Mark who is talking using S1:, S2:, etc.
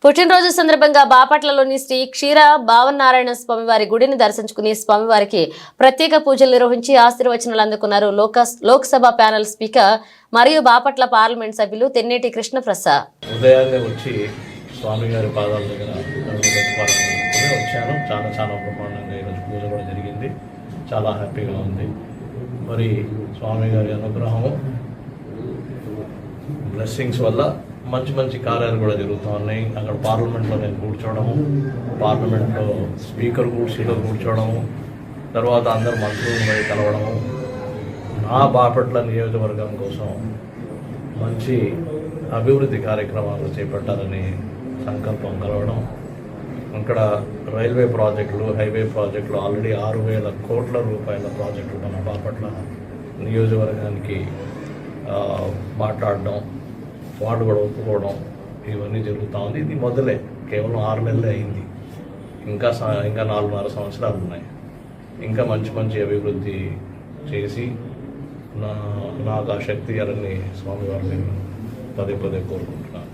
S1: పుట్టినరోజు సందర్భంగా బాపట్లలోని శ్రీ క్షీర భావనారాయణ స్వామివారి గుడిని దర్శించుకుని స్వామివారికి ప్రత్యేక పూజలు నిర్వహించి ఆశీర్వచనాలు అందుకున్నారు లోక్సభ ప్యానెల్ స్పీకర్ మరియు బాపట్ల పార్లమెంట్ సభ్యులు తెన్నేటి కృష్ణప్రసాద్.
S2: ఉదయాన్నే వచ్చి స్వామి గారి పాదాల దగ్గర వచ్చాను. చాలా బ్రహ్మాండంగా ఈరోజు పూజ కూడా జరిగింది. చాలా హ్యాపీగా ఉంది. మరి స్వామి గారి అనుగ్రహము బ్లెస్సింగ్స్ వల్ల మంచి కార్యాలు కూడా జరుగుతూ ఉన్నాయి. అక్కడ పార్లమెంట్లో నేను కూర్చోవడము, పార్లమెంట్లో స్పీకర్ కూర్చోవడము, తర్వాత అందరు మంత్రులు మరి కలవడము, నా బాపట్ల నియోజకవర్గం కోసం మంచి అభివృద్ధి కార్యక్రమాలు చేపట్టాలని సంకల్పం కలవడం, ఇక్కడ రైల్వే ప్రాజెక్టులు, హైవే ప్రాజెక్టులు ఆల్రెడీ 6,000 కోట్ల రూపాయల ప్రాజెక్టులు మన బాపట్ల నియోజకవర్గానికి మాట్లాడడం, వాళ్ళు కూడా ఒప్పుకోవడం, ఇవన్నీ జరుగుతూ ఉంది. ఇది మొదలే, కేవలం 6 నెలలే అయింది. ఇంకా 4.5 సంవత్సరాలు ఉన్నాయి. ఇంకా మంచి అభివృద్ధి చేసి నాకు ఆ శక్తి ఇవ్వాలని స్వామివారిని పదే కోరుకుంటున్నాను.